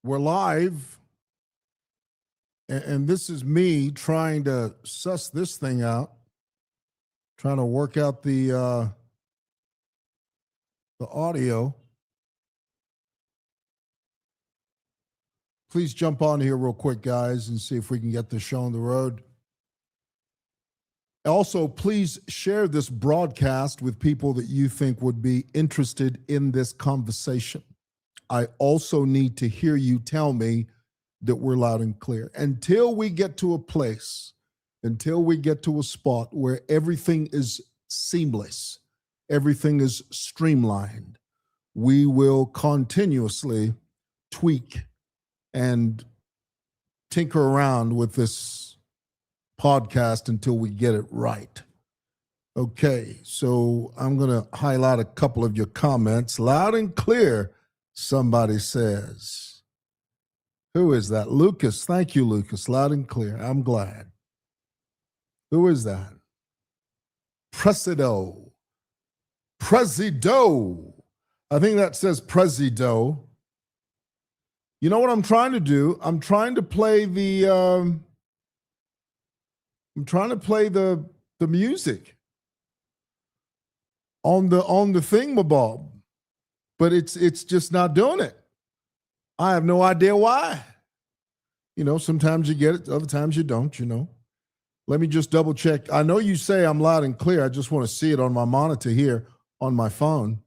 We're live, and this is me trying to suss this thing out, trying to work out the audio. Please jump on here real quick, guys, and see if we can get this show on the road. Also, please share this broadcast with people that you think would be interested in this conversation. I also need to hear you tell me that we're loud and clear. Until we get to a place, until we get to a spot where everything is seamless, everything is streamlined, we will continuously tweak and tinker around with this podcast until we get it right. Okay, so I'm going to highlight a couple of your comments. Loud and clear, somebody says. Who is that? Lucas. Thank you, Lucas. Loud and clear. I'm glad. Who is that? Presido. I think that says Presido. You know what I'm trying to do? I'm trying to play the music on the thingamabob, but it's just not doing it. I have no idea why. You know, sometimes you get it, other times you don't, you know. Let me just double check. I know you say I'm loud and clear. I just want to see it on my monitor here on my phone.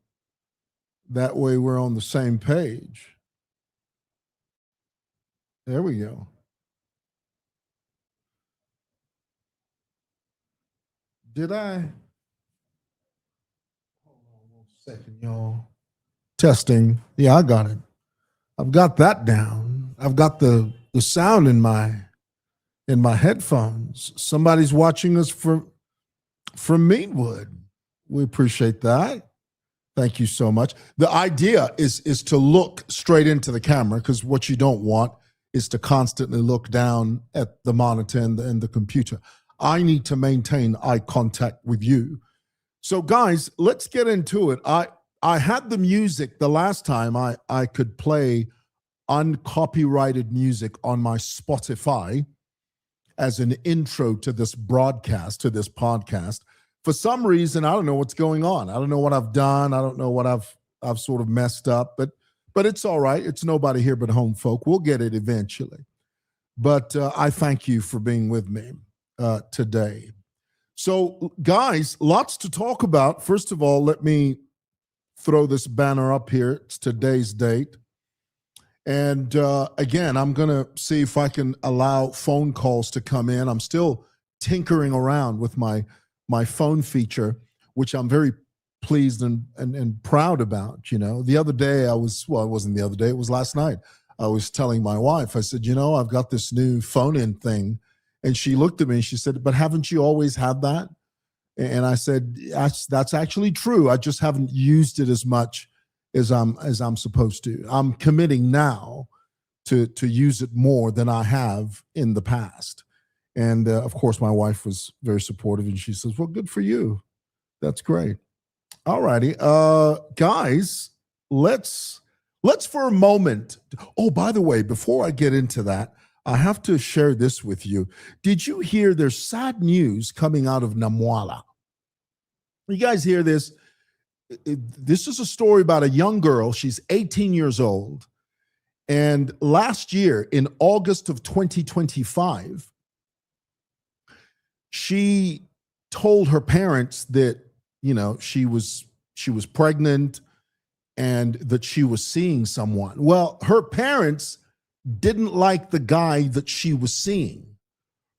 That way we're on the same page. There we go. Did I? Hold on 1 second, y'all. Testing. Yeah, I got it. I've got that down. I've got the sound in my headphones. Somebody's watching us from Meadwood. We appreciate that. Thank you so much. The idea is to look straight into the camera, because what you don't want is to constantly look down at the monitor and the computer. I need to maintain eye contact with you. So guys, let's get into it. I had the music the last time I could play uncopyrighted music on my Spotify as an intro to this broadcast, to this podcast. For some reason, I don't know what's going on. I don't know what I've done. I don't know what I've sort of messed up, but it's all right. It's nobody here but home folk. We'll get it eventually. But I thank you for being with me today. So guys, lots to talk about. First of all, let me throw this banner up here. It's today's date. And again, I'm going to see if I can allow phone calls to come in. I'm still tinkering around with my phone feature, which I'm very pleased and proud about. You know, the other day it wasn't the other day, it was last night. I was telling my wife, I said, you know, I've got this new phone-in thing. And she looked at me and she said, but haven't you always had that? And I said, that's actually true. I just haven't used it as much as I'm supposed to. I'm committing now to use it more than I have in the past. And of course, my wife was very supportive, and she says, well, good for you. That's great. All righty. Guys, let's for a moment. Oh, by the way, before I get into that, I have to share this with you. Did you hear there's sad news coming out of Namwala? You guys hear this? This is a story about a young girl. She's 18 years old. And last year, in August of 2025, she told her parents that, you know, she was pregnant and that she was seeing someone. Well, her parents didn't like the guy that she was seeing.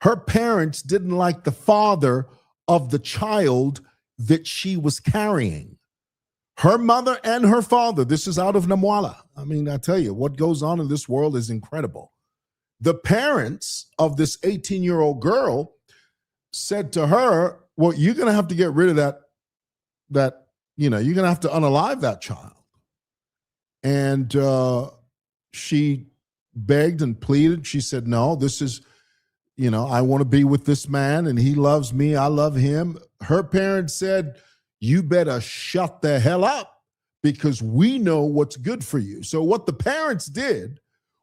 Her parents didn't like the father of the child that she was carrying. Her mother and her father, this is out of Namwala. I mean, I tell you, what goes on in this world is incredible. The parents of this 18-year-old girl said to her, well, you're going to have to get rid of that, you know, you're going to have to unalive that child. And she begged and pleaded. She said, no, this is, you know, I want to be with this man and he loves me. I love him. Her parents said, you better shut the hell up because we know what's good for you. So what the parents did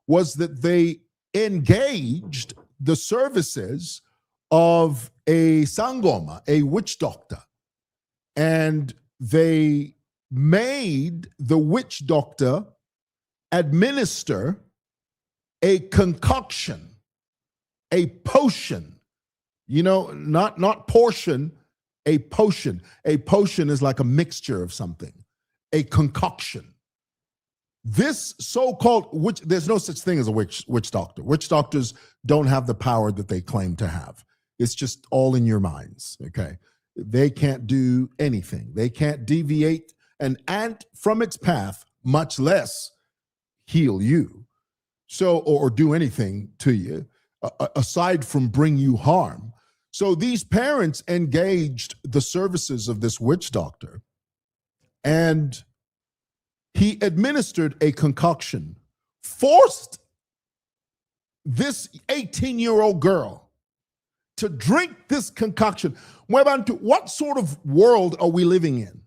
was that they engaged the services of a sangoma, a witch doctor, and they made the witch doctor administer a concoction, a potion, not portion, a potion. A potion is like a mixture of something, a concoction. This so-called witch, there's no such thing as a witch doctor. Witch doctors don't have the power that they claim to have. It's just all in your minds, okay? They can't do anything. They can't deviate an ant from its path, much less heal you, so or do anything to you, aside from bring you harm. So these parents engaged the services of this witch doctor, and he administered a concoction, forced this 18-year-old girl to drink this concoction. What sort of world are we living in?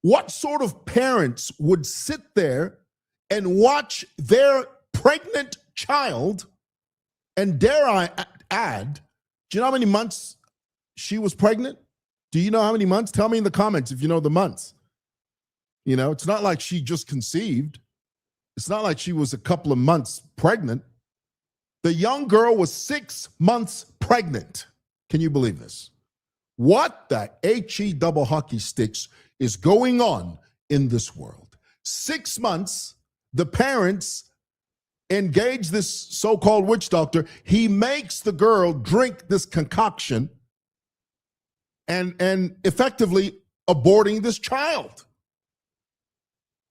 What sort of parents would sit there and watch their pregnant child, and dare I add, do you know how many months she was pregnant? Do you know how many months? Tell me in the comments if you know the months. It's not like she just conceived. It's not like she was a couple of months pregnant. The young girl was 6 months pregnant. Can you believe this? What the HE double hockey sticks is going on in this world? 6 months, the parents engage this so-called witch doctor. He makes the girl drink this concoction and effectively aborting this child,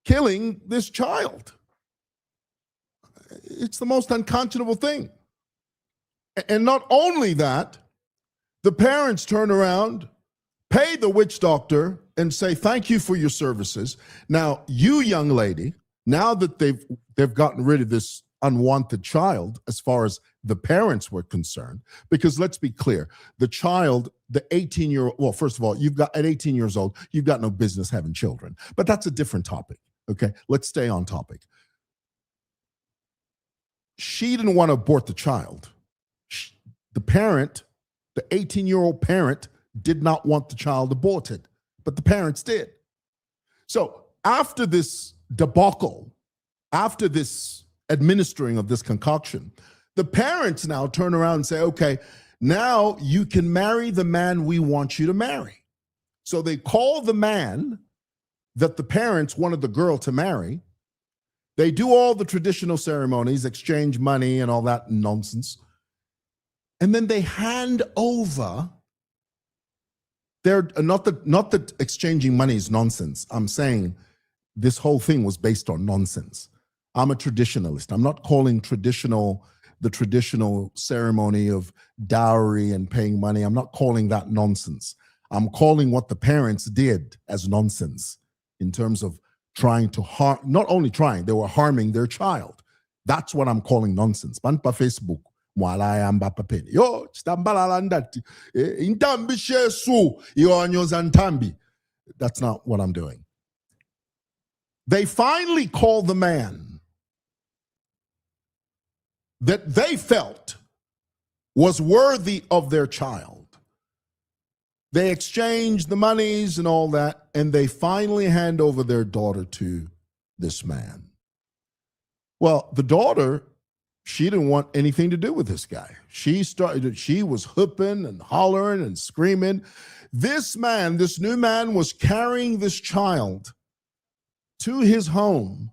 killing this child. It's the most unconscionable thing. And not only that, the parents turn around, pay the witch doctor, and say, thank you for your services. Now, you young lady, now that they've gotten rid of this unwanted child, as far as the parents were concerned, because let's be clear, the child, the 18-year-old, well, first of all, at 18 years old, you've got no business having children. But that's a different topic, okay? Let's stay on topic. She didn't want to abort the child. The parent, the 18-year-old parent, did not want the child aborted, but the parents did. So after this debacle, after this administering of this concoction, the parents now turn around and say, okay, now you can marry the man we want you to marry. So they call the man that the parents wanted the girl to marry. They do all the traditional ceremonies, exchange money and all that nonsense. And then they hand over not that exchanging money is nonsense. I'm saying this whole thing was based on nonsense. I'm a traditionalist. I'm not calling the traditional ceremony of dowry and paying money. I'm not calling that nonsense. I'm calling what the parents did as nonsense in terms of trying to harm, not only trying, they were harming their child. That's what I'm calling nonsense. Banpa Facebook. Yo, that's not what I'm doing. They finally called the man that they felt was worthy of their child. They exchanged the monies and all that, and they finally hand over their daughter to this man. Well, the daughter, she didn't want anything to do with this guy. She was hooping and hollering and screaming. This new man was carrying this child to his home.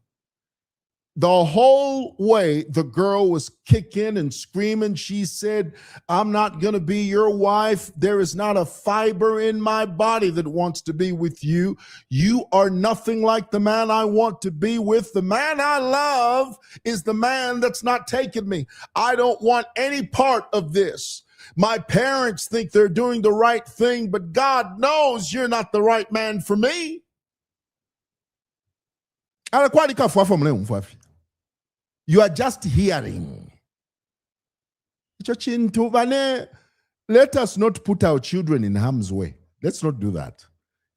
The whole way, the girl was kicking and screaming. She said, I'm not going to be your wife. There is not a fiber in my body that wants to be with you. You are nothing like the man I want to be with. The man I love is the man that's not taking me. I don't want any part of this. My parents think they're doing the right thing, but God knows you're not the right man for me. You are just hearing. Let us not put our children in harm's way. Let's not do that.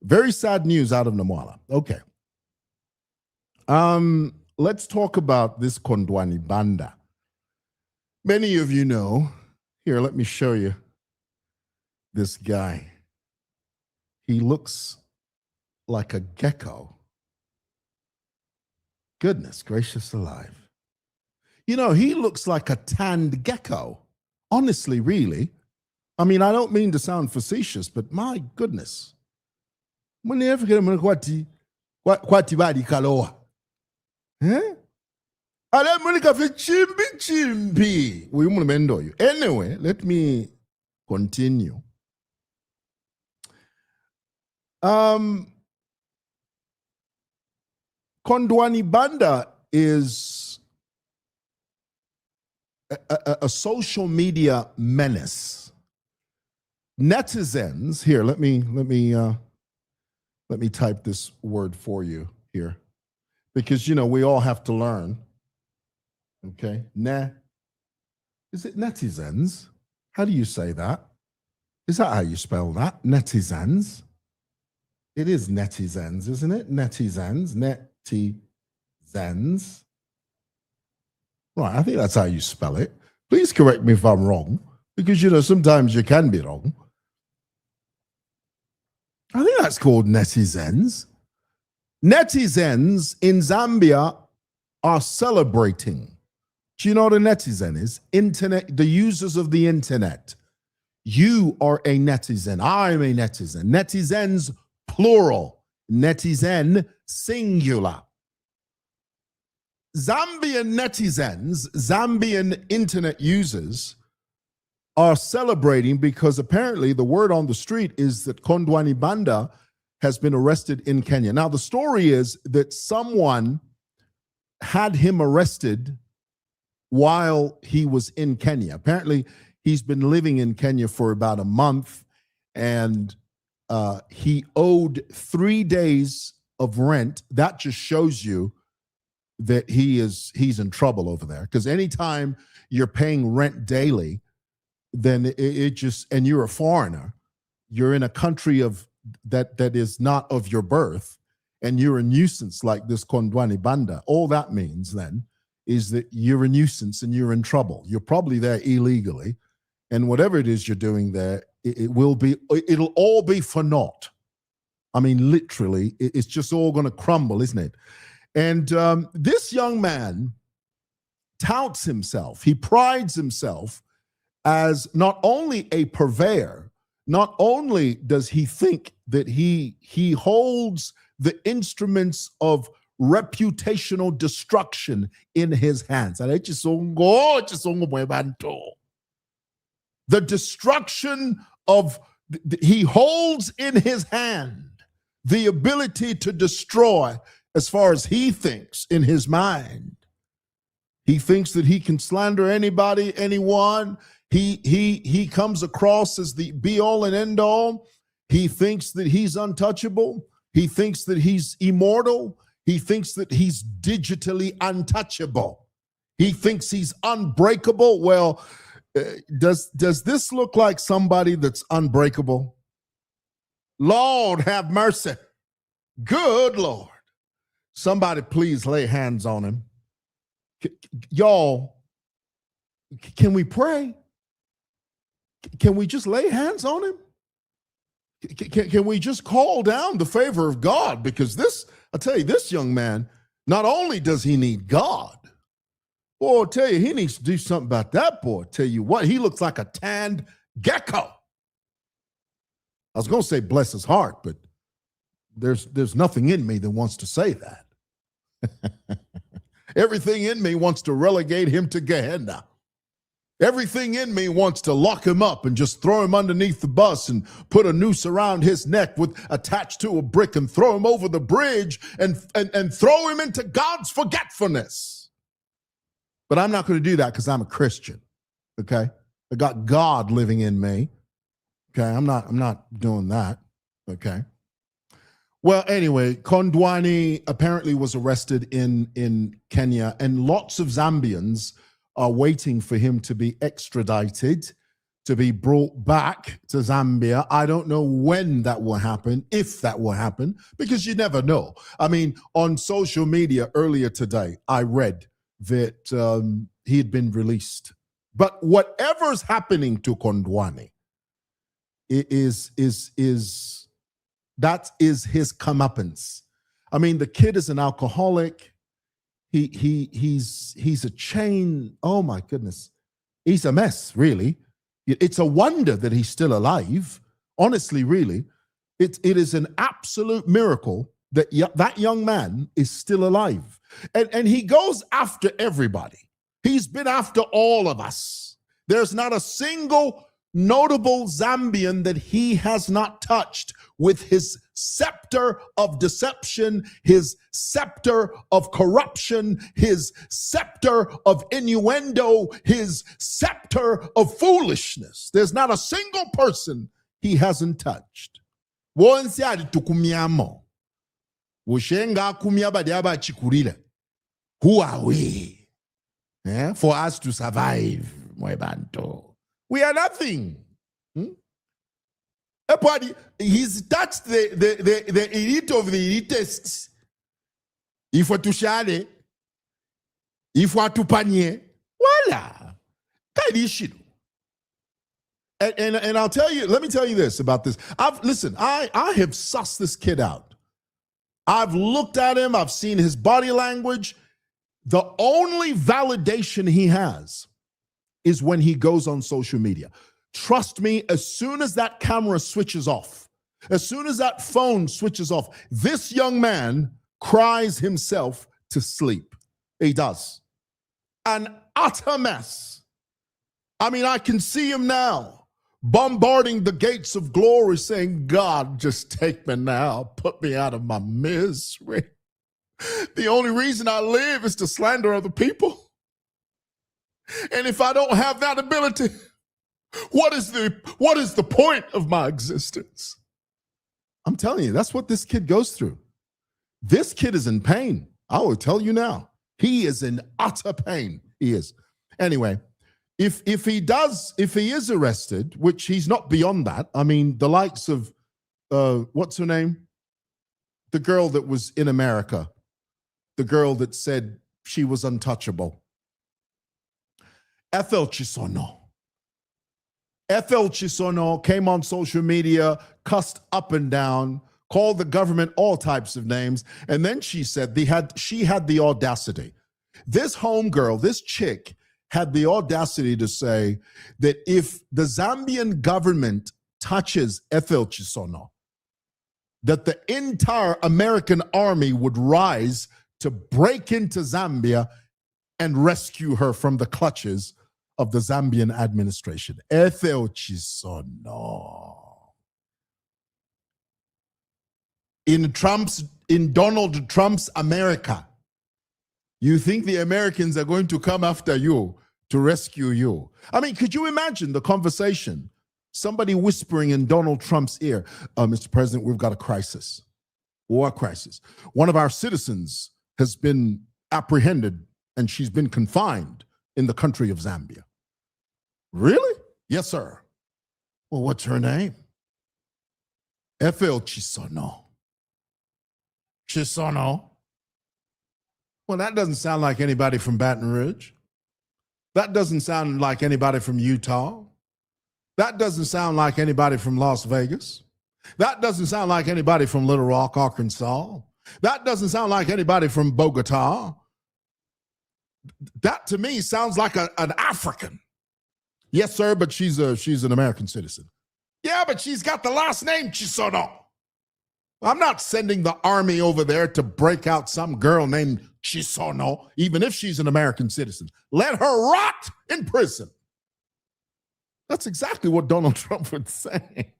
Very sad news out of Namwala. Okay. let's talk about this Kondwani Banda. Many of you know. Here, let me show you this guy. He looks like a gecko. Goodness gracious alive. You know, he looks like a tanned gecko. Honestly, really. I mean, I don't mean to sound facetious, but my goodness. Kwati badi kaloa. Anyway, let me continue. Kondwani Banda is a social media menace. Netizens, here, let me type this word for you here, because you know we all have to learn. Okay, is it netizens? How do you say that? Is that how you spell that? Netizens. It is netizens, isn't it? Netizens, netizens. Right, I think that's how you spell it. Please correct me if I'm wrong, because you know sometimes you can be wrong. I think that's called netizens. Netizens in Zambia are celebrating. Do you know what a netizen is? Internet, the users of the internet. You are a netizen. I'm a netizen. Netizens, plural. Netizen, singular. Zambian netizens, Zambian internet users, are celebrating because apparently the word on the street is that Kondwani Banda has been arrested in Kenya. Now, the story is that someone had him arrested while he was in Kenya. Apparently, he's been living in Kenya for about a month, and he owed 3 days of rent. That just shows you that he's in trouble over there, because anytime you're paying rent daily, then it just, and you're a foreigner, you're in a country of that is not of your birth, and you're a nuisance like this Kondwani Banda. All that means then is that you're a nuisance and you're in trouble. You're probably there illegally, and whatever it is you're doing there, it'll all be for naught. I mean, literally, it's just all going to crumble, isn't it? And this young man touts himself. He prides himself as not only a purveyor, not only does he think that he holds the instruments of reputational destruction in his hands. The destruction of, he holds in his hand the ability to destroy, as far as he thinks in his mind. He thinks that he can slander anybody, anyone. He comes across as the be all and end all. He thinks that he's untouchable. He thinks that he's immortal. He thinks that he's digitally untouchable. He thinks he's unbreakable. Well, does this look like somebody that's unbreakable? Lord, have mercy. Good Lord. Somebody please lay hands on him. Y'all, can we pray? Can we just lay hands on him? Can we just call down the favor of God? Because this, I'll tell you, this young man, not only does he need God, boy, I'll tell you, he needs to do something about that boy. I'll tell you what, he looks like a tanned gecko. I was going to say bless his heart, but there's nothing in me that wants to say that. Everything in me wants to relegate him to Gehenna. Everything in me wants to lock him up and just throw him underneath the bus and put a noose around his neck with attached to a brick and throw him over the bridge and throw him into God's forgetfulness. But I'm not going to do that because I'm a Christian. Okay? I got God living in me. Okay? I'm not doing that. Okay? Well, anyway, Kondwani apparently was arrested in Kenya, and lots of Zambians are waiting for him to be extradited to be brought back to Zambia. I don't know when that will happen, if that will happen, because you never know. I mean, on social media earlier today, I read that he had been released. But whatever's happening to Kondwani is that is his comeuppance. I mean, the kid is an alcoholic. He's a chain. Oh my goodness, he's a mess, really. It's a wonder that he's still alive. Honestly, really, it is an absolute miracle that that young man is still alive. And he goes after everybody. He's been after all of us. There's not a single notable Zambian that he has not touched with his scepter of deception, his scepter of corruption, his scepter of innuendo, his scepter of foolishness. There's not a single person he hasn't touched. Who are we for us to survive? We are nothing. He's touched the elite of the elitists. If we tushale, if we tupanye, voila. And I'll tell you, let me tell you this about this. I have sussed this kid out. I've looked at him, I've seen his body language. The only validation he has is when he goes on social media. Trust me, as soon as that camera switches off, as soon as that phone switches off, this young man cries himself to sleep. He does. An utter mess. I mean, I can see him now, bombarding the gates of glory, saying, God, just take me now. Put me out of my misery. The only reason I live is to slander other people. And if I don't have that ability, what is the point of my existence? I'm telling you, that's what this kid goes through. This kid is in pain. I will tell you now. He is in utter pain. He is. Anyway, if he is arrested, which he's not beyond that. I mean, the likes of what's her name? The girl that was in America. The girl that said she was untouchable. Ethel Chisono. Ethel Chisono came on social media, cussed up and down, called the government all types of names, and then she said she had the audacity. This homegirl, this chick, had the audacity to say that if the Zambian government touches Ethel Chisono, that the entire American army would rise to break into Zambia and rescue her from the clutches of the Zambian administration. Ethel Chisono. In Donald Trump's America, you think the Americans are going to come after you to rescue you? I mean, could you imagine the conversation? Somebody whispering in Donald Trump's ear, Mr. President, we've got a crisis, war crisis. One of our citizens has been apprehended and she's been confined in the country of Zambia. Really? Yes, sir. Well, what's her name? Ethel Chisono. Chisono? Well, that doesn't sound like anybody from Baton Rouge. That doesn't sound like anybody from Utah. That doesn't sound like anybody from Las Vegas. That doesn't sound like anybody from Little Rock, Arkansas. That doesn't sound like anybody from Bogota. That to me sounds like an African. Yes, sir, but she's an American citizen. Yeah, but she's got the last name Chisono. I'm not sending the army over there to break out some girl named Chisono, even if she's an American citizen. Let her rot in prison. That's exactly what Donald Trump would say.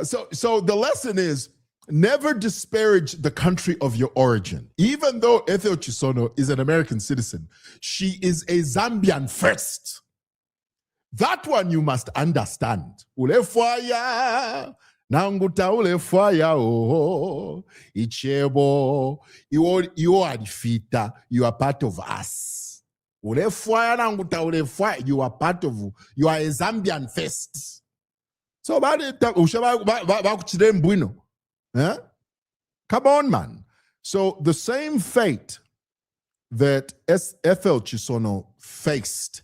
So the lesson is, never disparage the country of your origin. Even though Ethel Chisono is an American citizen, she is a Zambian first. That one you must understand. Ule fwaya, nanguta ule fwaya, oh, ichebo, you are fita, you are part of us. You are part of, you are a Zambian first. So about it, come on, man. So the same fate that Ethel Chisono faced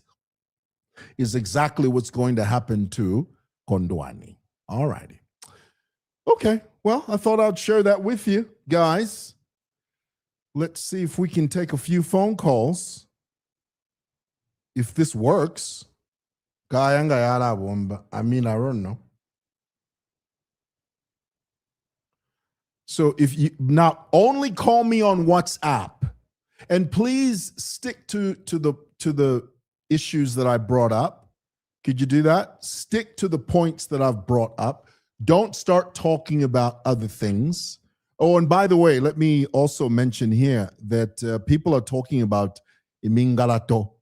is exactly what's going to happen to Kondwani. All righty. Okay, well, I thought I'd share that with you, guys. Let's see if we can take a few phone calls. If this works. I mean, I don't know. So if you now only call me on WhatsApp, and please stick to the issues that I brought up. Could you do that? Stick to the points that I've brought up. Don't start talking about other things. Oh, and by the way, let me also mention here that people are talking about Mingalato.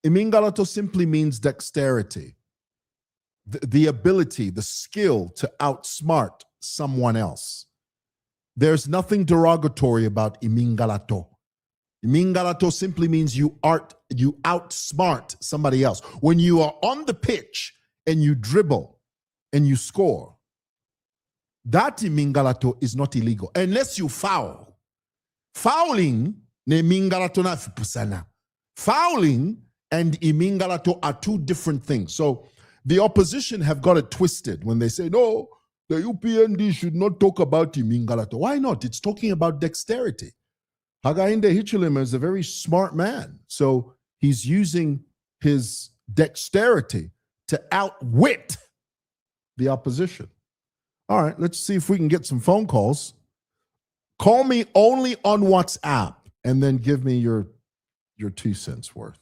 Mingalato simply means dexterity, the ability, the skill to outsmart someone else. There's nothing derogatory about Mingalato. Mingalato simply means you outsmart somebody else. When you are on the pitch and you dribble and you score, that Mingalato is not illegal unless you foul. Fouling ne Mingalato na fupusana. Fouling and Mingalato are two different things. So the opposition have got it twisted when they say, no, the UPND should not talk about Mingalato. Why not? It's talking about dexterity. Hakainde Hichilema is a very smart man. So he's using his dexterity to outwit the opposition. All right, let's see if we can get some phone calls. Call me only on WhatsApp and then give me your 2 cents worth.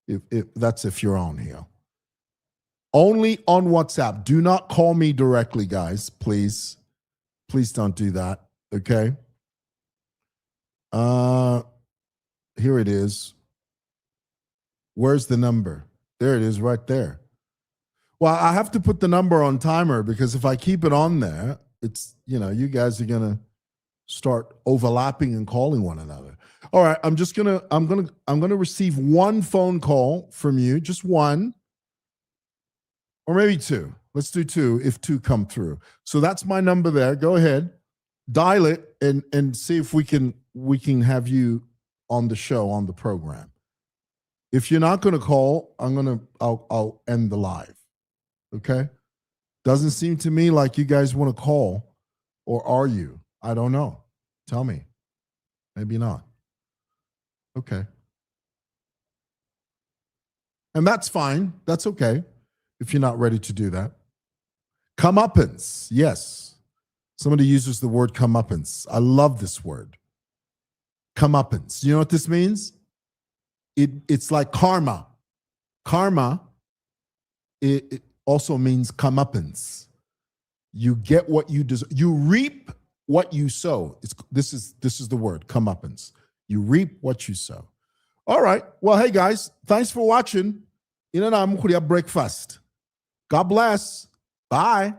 If you're on here. Only on WhatsApp. Do not call me directly, guys. Please. Please don't do that. Okay? Here it is. Where's the number? There it is right there. Well, I have to put the number on timer because if I keep it on there, it's, you guys are going to start overlapping and calling one another. All right, I'm going to receive one phone call from you, just one or maybe 2. Let's do 2 if 2 come through. So that's my number there. Go ahead. Dial it and see if we can have you on the show, on the program. If you're not going to call, I'll end the live. Okay? Doesn't seem to me like you guys want to call, or are you? I don't know. Tell me. Maybe not. Okay. And that's fine. That's okay if you're not ready to do that. Comeuppance. Yes. Somebody uses the word comeuppance. I love this word. Comeuppance. You know what this means? It's like karma. Karma, it also means comeuppance. You get what you deserve. You reap what you sow. This is the word, comeuppance. You reap what you sow. All right. Well, hey guys, thanks for watching. Breakfast. God bless. Bye.